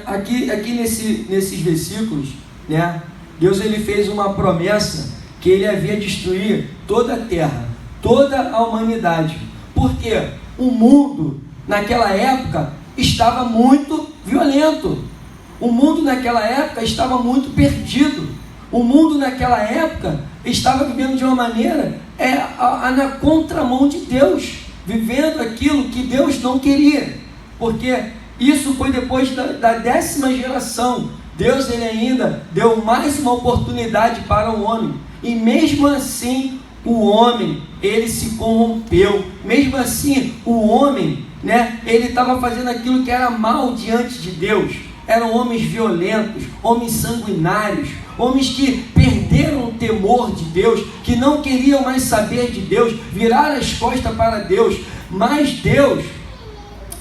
Aqui nesses versículos, né, Deus ele fez uma promessa que ele havia destruir toda a terra, toda a humanidade. Porque o mundo naquela época estava muito violento. O mundo naquela época estava muito perdido. O mundo naquela época estava vivendo de uma maneira na contramão de Deus, vivendo aquilo que Deus não queria. Porque isso foi depois da 10ª geração. Deus ele ainda deu mais uma oportunidade para o homem. E mesmo assim, o homem, ele se corrompeu. Mesmo assim, o homem, né, ele estava fazendo aquilo que era mal diante de Deus. Eram homens violentos, homens sanguinários, homens que perderam o temor de Deus, que não queriam mais saber de Deus, viraram as costas para Deus. Mas Deus,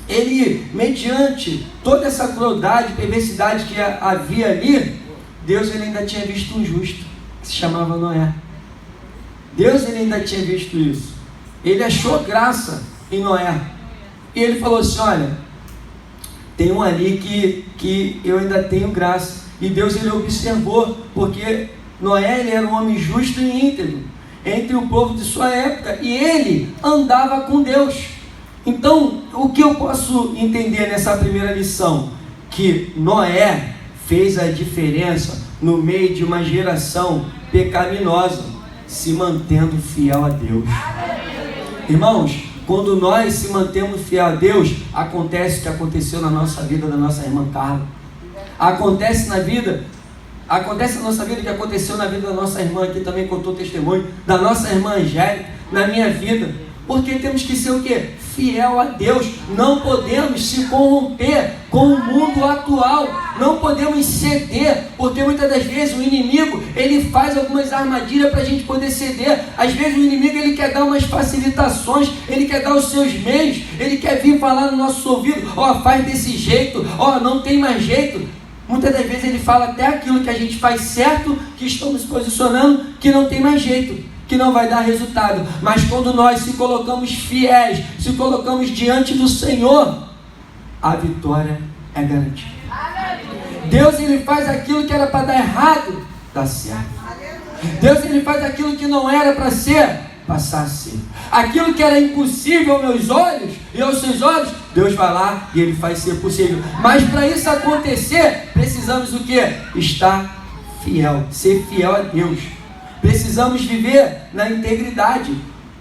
ele, mediante toda essa crueldade, perversidade que havia ali, Deus ele ainda tinha visto um justo, que se chamava Noé. Deus ele ainda tinha visto isso. Ele achou graça em Noé. E ele falou assim, olha, tem um ali que eu ainda tenho graça. E Deus ele observou, porque Noé ele era um homem justo e íntegro entre o povo de sua época, e ele andava com Deus. Então, o que eu posso entender nessa primeira lição? Que Noé fez a diferença no meio de uma geração pecaminosa, se mantendo fiel a Deus. Irmãos, quando nós se mantemos fiel a Deus, acontece o que aconteceu na nossa vida, da nossa irmã Carla. Acontece na nossa vida o que aconteceu na vida da nossa irmã, aqui também contou testemunho, da nossa irmã Angélica, na minha vida. Porque temos que ser o quê? Fiel a Deus. Não podemos se corromper com o mundo atual. Não podemos ceder, porque muitas das vezes o inimigo, ele faz algumas armadilhas para a gente poder ceder. Às vezes o inimigo, ele quer dar umas facilitações, ele quer dar os seus meios, ele quer vir falar no nosso ouvido, faz desse jeito, não tem mais jeito. Muitas das vezes ele fala até aquilo que a gente faz certo, que estamos posicionando, que não tem mais jeito, que não vai dar resultado. Mas quando nós se colocamos fiéis, se colocamos diante do Senhor, a vitória é garantida. Deus ele faz aquilo que era para dar errado, dá certo. Deus ele faz aquilo que não era para ser, passar a ser. Aquilo que era impossível aos meus olhos e aos seus olhos, Deus vai lá e ele faz ser possível. Mas para isso acontecer, precisamos o quê? Estar fiel, ser fiel a Deus. Precisamos viver na integridade.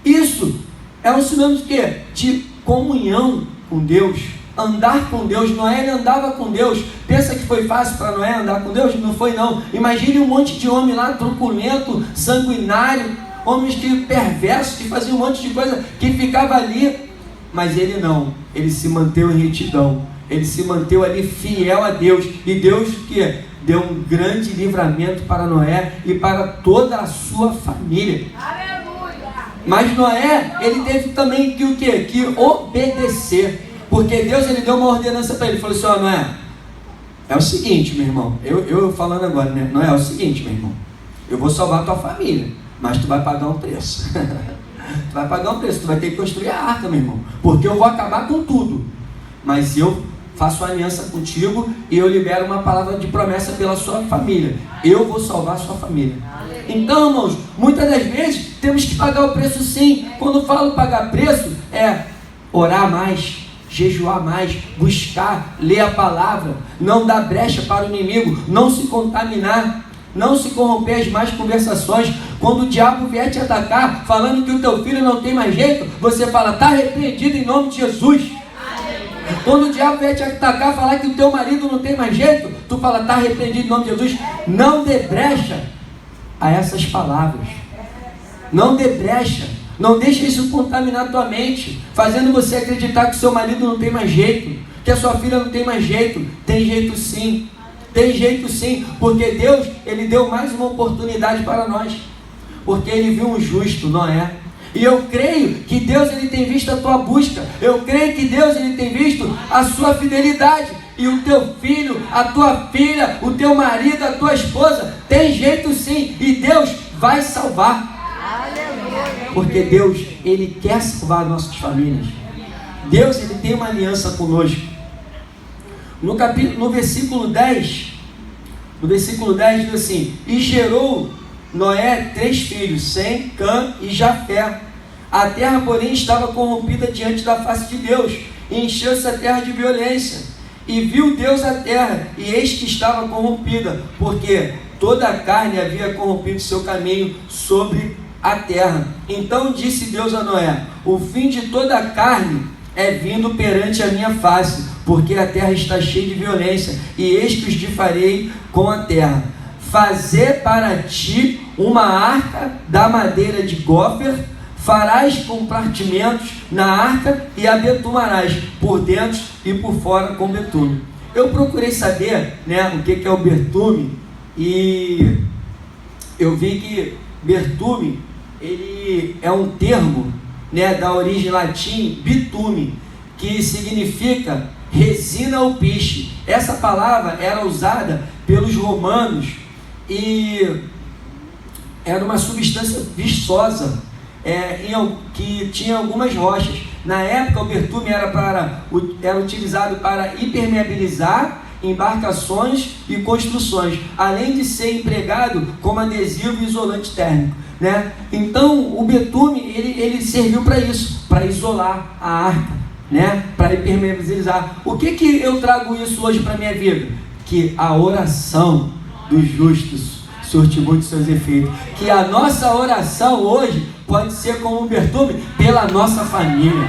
Isso é um sinônimo de quê? De comunhão com Deus. Andar com Deus. Noé ele andava com Deus. Pensa que foi fácil para Noé andar com Deus? Não foi não. Imagine um monte de homem lá, truculento, sanguinário, homens que perversos, que faziam um monte de coisa, que ficava ali. Mas ele não. Ele se manteve em retidão. Ele se manteve ali fiel a Deus. E Deus que deu um grande livramento para Noé e para toda a sua família. Aleluia! Mas Noé, ele teve também que o quê? Que obedecer. Porque Deus ele deu uma ordenança para ele. Ele falou assim, Noé, é o seguinte, meu irmão. Eu falando agora, né? Noé, é o seguinte, meu irmão. Eu vou salvar a tua família, mas tu vai pagar um preço. Tu vai pagar um preço. Tu vai ter que construir a arca, meu irmão. Porque eu vou acabar com tudo. Mas eu faço uma aliança contigo e eu libero uma palavra de promessa pela sua família. Eu vou salvar a sua família. Então, irmãos, muitas das vezes temos que pagar o preço sim. Quando falo pagar preço, é orar mais, jejuar mais, buscar, ler a palavra, não dar brecha para o inimigo, não se contaminar, não se corromper as más conversações. Quando o diabo vier te atacar, falando que o teu filho não tem mais jeito, você fala, está repreendido em nome de Jesus. Quando o diabo vier te atacar, falar que o teu marido não tem mais jeito, tu fala, está repreendido em nome de Jesus. Não dê brecha a essas palavras. Não dê brecha. Não deixe isso contaminar tua mente, fazendo você acreditar que o seu marido não tem mais jeito, que a sua filha não tem mais jeito. Tem jeito sim. Tem jeito sim, porque Deus, ele deu mais uma oportunidade para nós. Porque ele viu um justo, Noé. E eu creio que Deus ele tem visto a tua busca. Eu creio que Deus ele tem visto a sua fidelidade. E o teu filho, a tua filha, o teu marido, a tua esposa, tem jeito sim. E Deus vai salvar. Porque Deus, ele quer salvar nossas famílias. Deus, ele tem uma aliança conosco. no versículo 10, diz assim: e gerou Noé 3 filhos, Sem, Cã e Jafé. A terra, porém, estava corrompida diante da face de Deus, e encheu-se a terra de violência. E viu Deus a terra, e eis que estava corrompida, porque toda a carne havia corrompido seu caminho sobre a terra. Então disse Deus a Noé: o fim de toda a carne é vindo perante a minha face, porque a terra está cheia de violência, e eis que os difarei com a terra. Fazer para ti uma arca da madeira de gofer, farás compartimentos na arca e a betumarás por dentro e por fora com betume. Eu procurei saber, o que é o betume, e eu vi que betume, ele é um termo, da origem latim bitume, que significa resina ou piche. Essa palavra era usada pelos romanos e era uma substância viçosa, que tinha algumas rochas. Na época, o betume era utilizado para impermeabilizar embarcações e construções, além de ser empregado como adesivo e isolante térmico, Então, o betume ele serviu para isso, para isolar a arca, para impermeabilizar. O que eu trago isso hoje para a minha vida? Que a oração dos justos surte muito seus efeitos. Que a nossa oração hoje pode ser como um betume pela nossa família.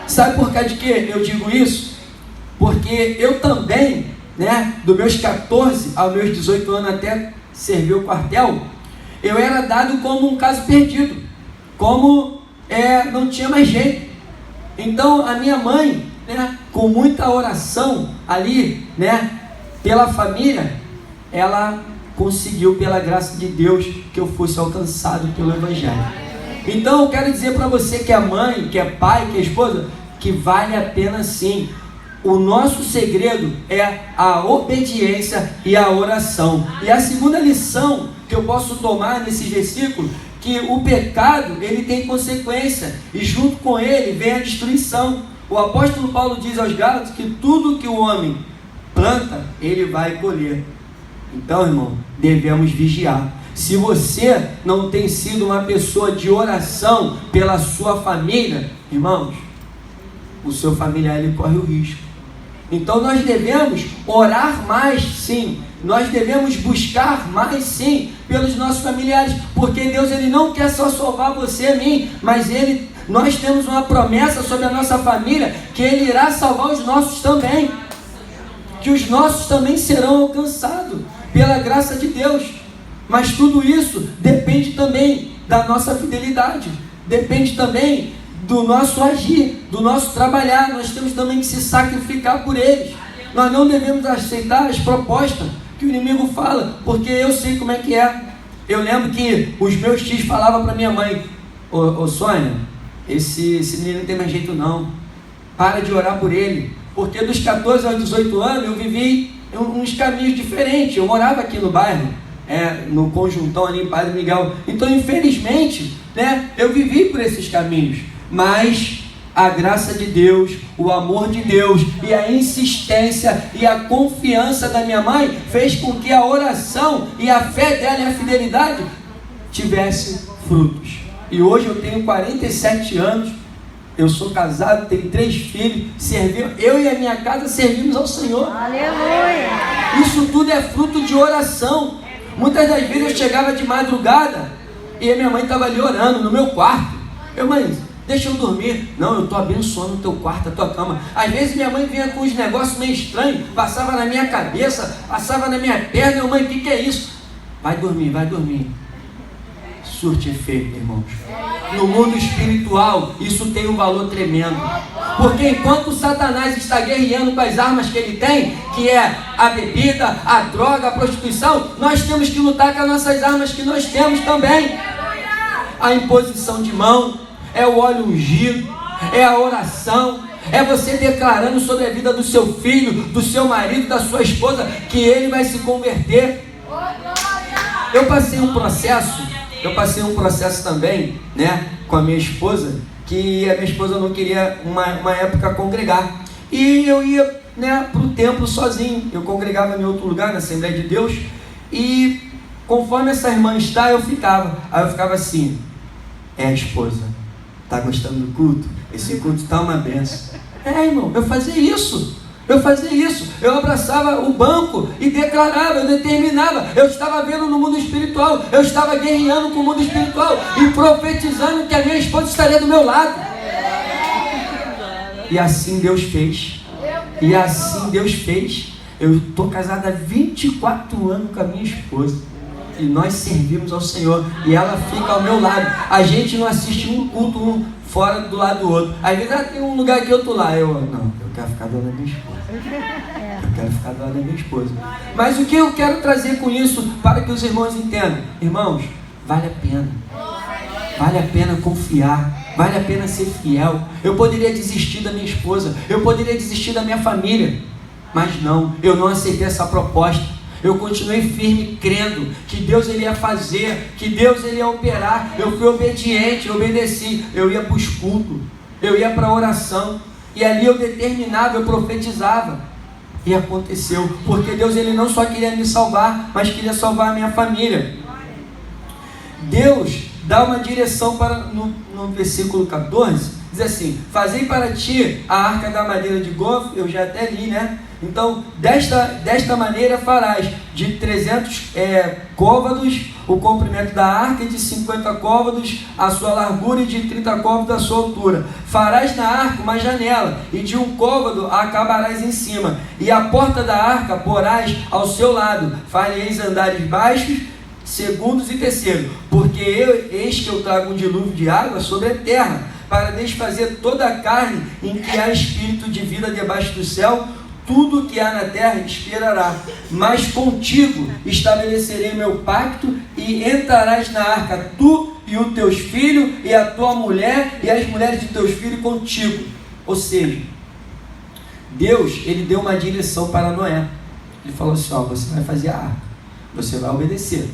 Sabe por causa de que eu digo isso? Porque eu também, dos meus 14 aos meus 18 anos até servir o quartel, eu era dado como um caso perdido, como não tinha mais jeito. Então a minha mãe, com muita oração ali, pela família, ela conseguiu, pela graça de Deus, que eu fosse alcançado pelo Evangelho. Então eu quero dizer para você que é mãe, que é pai, que é esposa, que vale a pena sim. O nosso segredo é a obediência e a oração. E a segunda lição que eu posso tomar nesses versículos, que o pecado, ele tem consequência, e junto com ele vem a destruição. O apóstolo Paulo diz aos Gálatas que tudo que o homem planta, ele vai colher. Então, irmão, devemos vigiar. Se você não tem sido uma pessoa de oração pela sua família, irmãos, o seu familiar ele corre o risco. Então nós devemos orar mais, sim. Nós devemos buscar mais, sim, pelos nossos familiares, porque Deus ele não quer só salvar você e a mim, mas nós temos uma promessa sobre a nossa família, que Ele irá salvar os nossos também, que os nossos também serão alcançados pela graça de Deus. Mas tudo isso depende também da nossa fidelidade, depende também do nosso agir, do nosso trabalhar. Nós temos também que se sacrificar por eles. Nós não devemos aceitar as propostas que o inimigo fala, porque eu sei como é que é. Eu lembro que os meus tios falavam para minha mãe: ô Sônia, esse menino não tem mais jeito não, para de orar por ele, porque dos 14 aos 18 anos eu vivi uns caminhos diferentes. Eu morava aqui no bairro, no Conjuntão ali em Padre Miguel. Então infelizmente, eu vivi por esses caminhos, mas a graça de Deus, o amor de Deus e a insistência e a confiança da minha mãe fez com que a oração e a fé dela e a fidelidade tivesse frutos. E hoje eu tenho 47 anos, eu sou casado, tenho 3 filhos, eu e a minha casa servimos ao Senhor. Aleluia! Isso tudo é fruto de oração. Muitas das vezes eu chegava de madrugada e a minha mãe estava ali orando no meu quarto. Mãe, deixa eu dormir. Não, eu estou abençoando o teu quarto, a tua cama. Às vezes minha mãe vinha com uns negócios meio estranhos, passava na minha cabeça, passava na minha perna. Mãe, o que é isso? Vai dormir, vai dormir. Surte efeito, irmãos. No mundo espiritual, isso tem um valor tremendo. Porque enquanto Satanás está guerreando com as armas que ele tem, que é a bebida, a droga, a prostituição, nós temos que lutar com as nossas armas que nós temos também. A imposição de mão, é o óleo ungido, é a oração, é você declarando sobre a vida do seu filho, do seu marido, da sua esposa, que ele vai se converter. Eu passei um processo também, com a minha esposa, que a minha esposa não queria uma época congregar. e eu ia, né, para o templo sozinho. Eu congregava em outro lugar, na Assembleia de Deus, e conforme essa irmã está, eu ficava. Aí eu ficava assim: a esposa, tá gostando do culto? Esse culto está uma benção. Irmão, eu fazia isso. Eu abraçava o banco e declarava, eu determinava. Eu estava vendo no mundo espiritual, eu estava guerreando com o mundo espiritual e profetizando que a minha esposa estaria do meu lado. E assim Deus fez. Eu estou casada há 24 anos com a minha esposa. E nós servimos ao Senhor. E ela fica ao meu lado. A gente não assiste um culto um fora do lado do outro. Às vezes tem um lugar que eu estou lá. Eu quero ficar do lado da minha esposa. Mas o que eu quero trazer com isso, para que os irmãos entendam? Irmãos, vale a pena. Vale a pena confiar. Vale a pena ser fiel. Eu poderia desistir da minha esposa. Eu poderia desistir da minha família. Mas não, eu não aceitei essa proposta. Eu continuei firme, crendo que Deus ele ia fazer, que Deus ele ia operar. Eu fui obediente, eu obedeci. Eu ia para os cultos, eu ia para a oração. E ali eu determinava, eu profetizava. E aconteceu, porque Deus ele não só queria me salvar, mas queria salvar a minha família. Deus dá uma direção para, no versículo 14, diz assim: fazei para ti a arca da madeira de gofre. Eu já até li, né? Então, desta maneira farás de 300 côvados o comprimento da arca, e de 50 côvados a sua largura, e de 30 côvados a sua altura. Farás na arca uma janela, e de 1 côvado a acabarás em cima, e a porta da arca porás ao seu lado. Fareis andares baixos, segundos e terceiros, porque eis que eu trago um dilúvio de água sobre a terra, para desfazer toda a carne em que há espírito de vida debaixo do céu. Tudo que há na terra expirará, mas contigo estabelecerei meu pacto, e entrarás na arca, tu e os teus filhos, e a tua mulher, e as mulheres de teus filhos contigo. Ou seja, Deus, ele deu uma direção para Noé. Ele falou assim: você vai fazer a arca, você vai obedecer,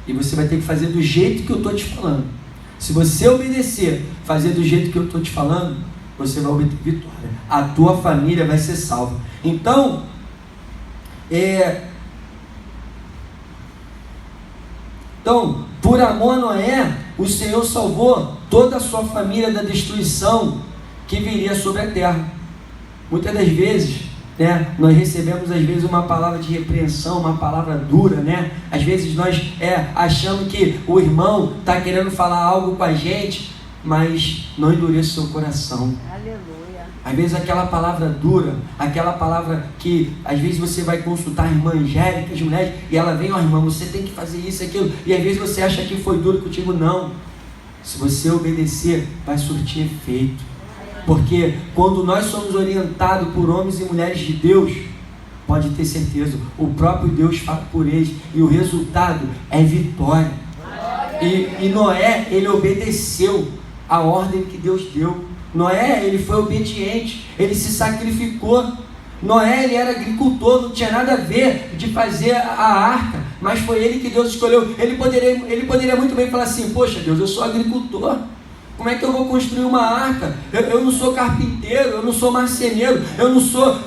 e você vai ter que fazer do jeito que eu estou te falando. Se você obedecer, fazer do jeito que eu estou te falando, você vai obter vitória. A tua família vai ser salva. Então, por amor a Noé, o Senhor salvou toda a sua família da destruição que viria sobre a terra. Muitas das vezes, né, nós recebemos às vezes uma palavra de repreensão, uma palavra dura, né? Às vezes nós achamos que o irmão está querendo falar algo com a gente, mas não endureça o seu coração. Aleluia. Às vezes aquela palavra dura, aquela palavra que às vezes você vai consultar a irmã Angélica, as mulheres, e ela vem: irmã, você tem que fazer isso, aquilo, e às vezes você acha que foi duro contigo. Não, se você obedecer, vai surtir efeito, porque quando nós somos orientados por homens e mulheres de Deus, pode ter certeza, o próprio Deus fala por eles, e o resultado é vitória. E Noé, ele obedeceu a ordem que Deus deu. Noé, ele foi obediente, ele se sacrificou. Noé, ele era agricultor, não tinha nada a ver de fazer a arca, mas foi ele que Deus escolheu. Ele poderia muito bem falar assim: poxa Deus, eu sou agricultor, como é que eu vou construir uma arca? Eu não sou carpinteiro, eu não sou marceneiro, eu não sou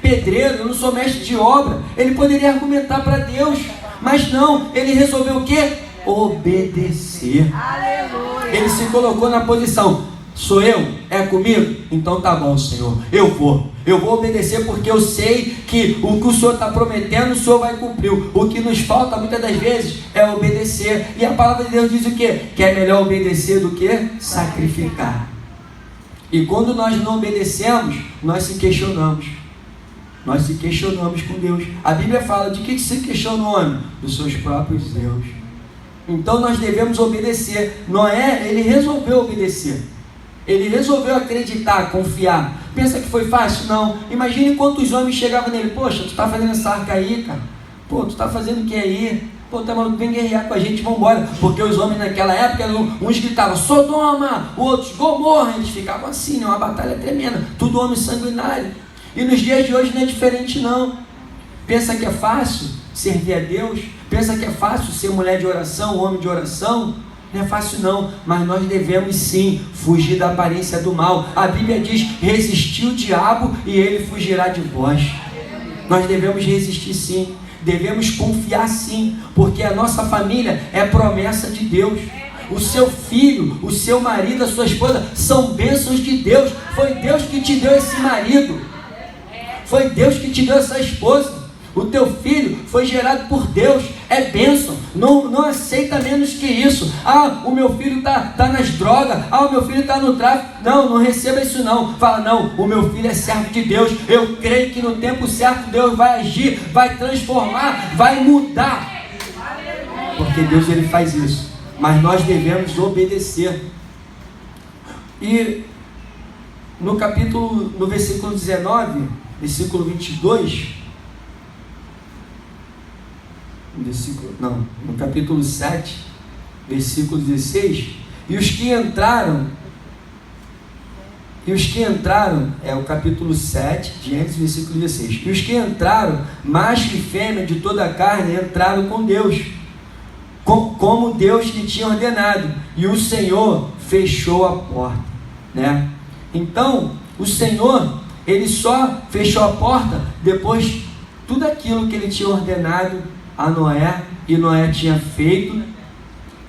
pedreiro, eu não sou mestre de obra. Ele poderia argumentar para Deus, mas não, ele resolveu o quê? Obedecer. Aleluia. Ele se colocou na posição: sou eu? É comigo? Então tá bom, Senhor, eu vou obedecer, porque eu sei que o que o Senhor está prometendo, o Senhor vai cumprir. O que nos falta muitas das vezes é obedecer. E a palavra de Deus diz o quê? Que é melhor obedecer do que sacrificar. E quando nós não obedecemos, nós se questionamos. Nós se questionamos com Deus. A Bíblia fala de que se questiona o homem? Dos seus próprios erros. Então nós devemos obedecer. Noé, ele resolveu obedecer. Ele resolveu acreditar, confiar. Pensa que foi fácil? Não. Imagine quantos homens chegavam nele: poxa, tu está fazendo essa arca aí, cara? Pô, tu está fazendo o que aí? Pô, tá maluco, vem guerrear com a gente, vamos embora. Porque os homens naquela época, uns gritavam Sodoma, outros Gomorra. Eles ficavam assim, né? Uma batalha tremenda. Tudo homem sanguinário. E nos dias de hoje não é diferente, não. Pensa que é fácil servir a Deus? Pensa que é fácil ser mulher de oração, homem de oração? Não é fácil não, mas nós devemos sim fugir da aparência do mal. A Bíblia diz: resistir o diabo e ele fugirá de vós. Nós devemos resistir sim, devemos confiar sim, porque a nossa família é promessa de Deus. O seu filho, o seu marido, a sua esposa são bênçãos de Deus. Foi Deus que te deu esse marido, foi Deus que te deu essa esposa. O teu filho foi gerado por Deus, é bênção. Não aceita menos que isso. Ah, o meu filho está nas drogas. Ah, o meu filho está no tráfico. Não receba isso não. Fala, não, o meu filho é servo de Deus. Eu creio que no tempo certo Deus vai agir, vai transformar, vai mudar. Porque Deus, ele faz isso. Mas nós devemos obedecer. E no versículo 19, versículo 22... no capítulo 7, versículo 16, e os que entraram, é o capítulo 7, de Gênesis, versículo 16, e os que entraram, macho e fêmea de toda a carne, entraram com Deus, como Deus lhe tinha ordenado, e o Senhor fechou a porta, né? Então, o Senhor, ele só fechou a porta depois tudo aquilo que ele tinha ordenado a Noé, e Noé tinha feito.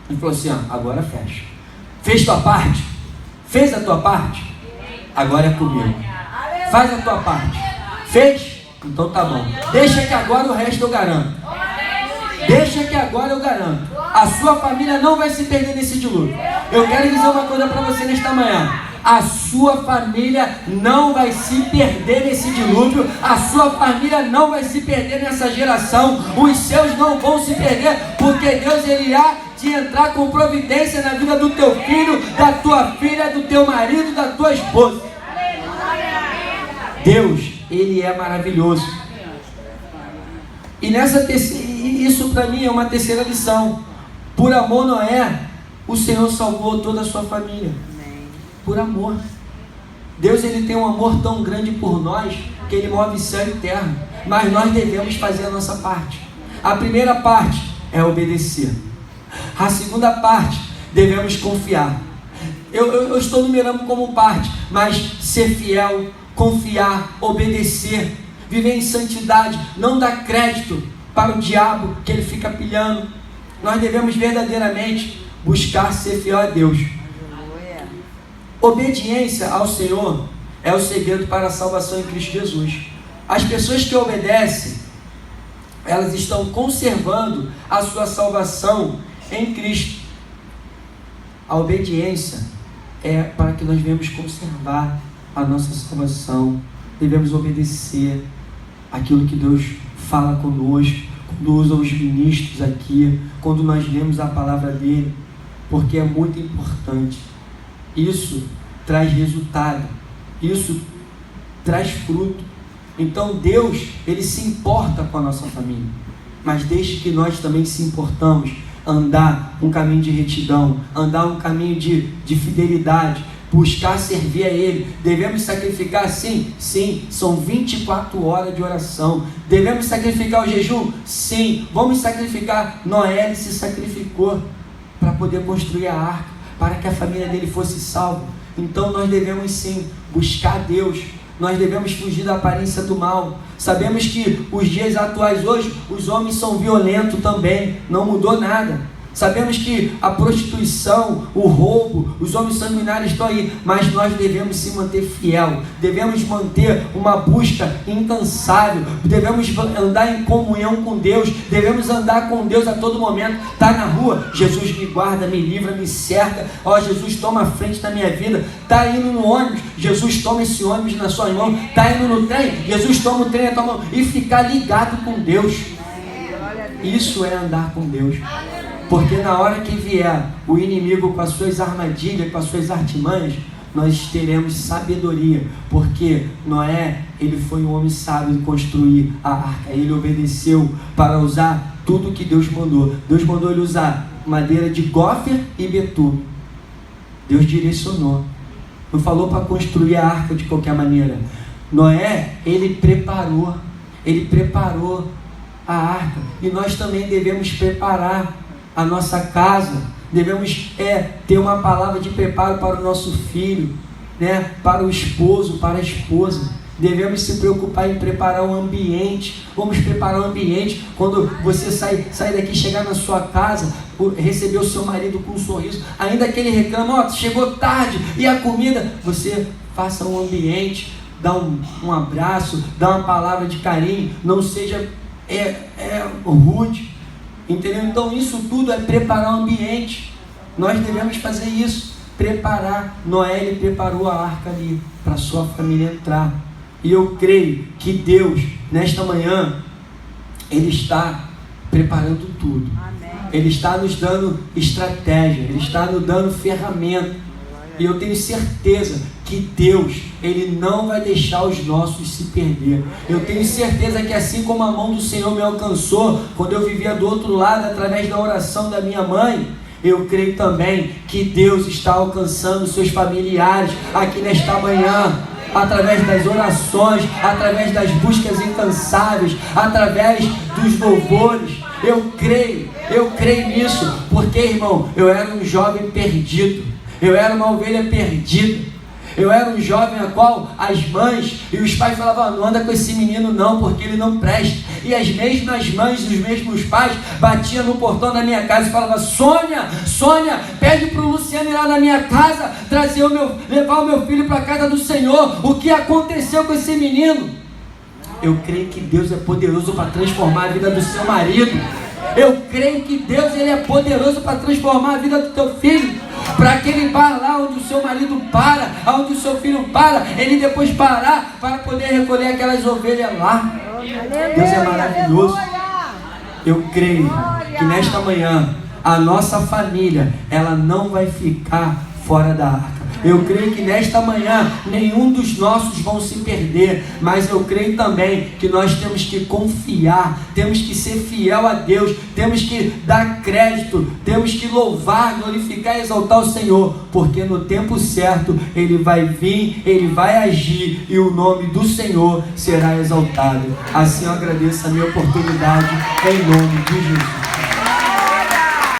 Ele falou assim: agora fecha. Fez tua parte? Fez a tua parte? Agora é comigo. Faz a tua parte. Fez? Então tá bom. Deixa que agora o resto eu garanto. Deixa que agora eu garanto. A sua família não vai se perder nesse dilúvio. Eu quero dizer uma coisa para você nesta manhã: a sua família não vai se perder nesse dilúvio, a sua família não vai se perder nessa geração, os seus não vão se perder, porque Deus, ele há de entrar com providência na vida do teu filho, da tua filha, do teu marido, da tua esposa. Deus, ele é maravilhoso. E isso para mim é uma terceira lição. Por amor, Noé, o Senhor salvou toda a sua família. Por amor. Deus, ele tem um amor tão grande por nós que ele move céu e terra. Mas nós devemos fazer a nossa parte. A primeira parte é obedecer. A segunda parte, devemos confiar. Eu estou numerando como parte, mas ser fiel, confiar, obedecer, viver em santidade, não dar crédito para o diabo que ele fica pilhando. Nós devemos verdadeiramente buscar ser fiel a Deus. Obediência ao Senhor é o segredo para a salvação em Cristo Jesus. As pessoas que obedecem, elas estão conservando a sua salvação em Cristo. A obediência é para que nós venhamos conservar a nossa salvação. Devemos obedecer aquilo que Deus fala conosco, quando usa os ministros aqui, quando nós lemos a palavra dele, porque é muito importante. Isso traz resultado, isso traz fruto. Então Deus, ele se importa com a nossa família, mas desde que nós também se importamos, andar um caminho de retidão, andar um caminho de fidelidade, buscar servir a Ele. Devemos sacrificar? Sim, são 24 horas de oração. Devemos sacrificar o jejum? Sim, vamos sacrificar. Noé se sacrificou para poder construir a arca, para que a família dele fosse salva. Então nós devemos sim buscar Deus, nós devemos fugir da aparência do mal. Sabemos que os dias atuais hoje, os homens são violentos também, não mudou nada. Sabemos que a prostituição, o roubo, os homens sanguinários estão aí, mas nós devemos se manter fiel, devemos manter uma busca incansável, devemos andar em comunhão com Deus, devemos andar com Deus a todo momento. Está na rua, Jesus me guarda, me livra, me cerca. Ó, Jesus toma a frente da minha vida. Está indo no ônibus, Jesus toma esse ônibus na sua mão. Está indo no trem, Jesus toma o trem na tua mão. E ficar ligado com Deus, isso é andar com Deus. Porque na hora que vier o inimigo com as suas armadilhas, com as suas artimanhas, nós teremos sabedoria. Porque Noé, ele foi um homem sábio em construir a arca. Ele obedeceu para usar tudo que Deus mandou. Deus mandou ele usar madeira de gófer e betume. Deus direcionou. Não falou para construir a arca de qualquer maneira. Noé, ele preparou a arca. E nós também devemos preparar a nossa casa, devemos ter uma palavra de preparo para o nosso filho, né? Para o esposo, para a esposa. Devemos se preocupar em preparar um ambiente. Vamos preparar um ambiente. Quando você sair daqui, chegar na sua casa, receber o seu marido com um sorriso, ainda que ele reclama, chegou tarde, e a comida, você faça um ambiente, dá um abraço, dá uma palavra de carinho, não seja rude, entendeu? Então isso tudo é preparar o ambiente. Nós devemos fazer isso, preparar. Noé, ele preparou a arca ali, para a sua família entrar. E eu creio que Deus, nesta manhã, Ele está preparando tudo. Amém. Ele está nos dando estratégia, Ele está nos dando ferramenta. E eu tenho certeza que Deus, Ele não vai deixar os nossos se perder. Eu tenho certeza que assim como a mão do Senhor me alcançou, quando eu vivia do outro lado, através da oração da minha mãe, eu creio também que Deus está alcançando seus familiares aqui nesta manhã, através das orações, através das buscas incansáveis, através dos louvores. Eu creio nisso, porque, irmão, eu era um jovem perdido, eu era uma ovelha perdida, eu era um jovem a qual as mães e os pais falavam, não anda com esse menino não, porque ele não presta. E as mesmas mães e os mesmos pais batiam no portão da minha casa e falavam, Sônia, pede para o Luciano ir lá na minha casa, levar o meu filho para a casa do Senhor. O que aconteceu com esse menino? Eu creio que Deus é poderoso para transformar a vida do seu marido. Eu creio que Deus, Ele é poderoso para transformar a vida do teu filho, para que ele vá lá onde o seu marido para, onde o seu filho para, ele depois parar para poder recolher aquelas ovelhas lá. Deus é maravilhoso. Eu creio que nesta manhã a nossa família, ela não vai ficar fora da arca. Eu creio que nesta manhã nenhum dos nossos vão se perder, mas eu creio também que nós temos que confiar, temos que ser fiel a Deus, temos que dar crédito, temos que louvar, glorificar e exaltar o Senhor, porque no tempo certo Ele vai vir, Ele vai agir e o nome do Senhor será exaltado. Assim eu agradeço a minha oportunidade em nome de Jesus.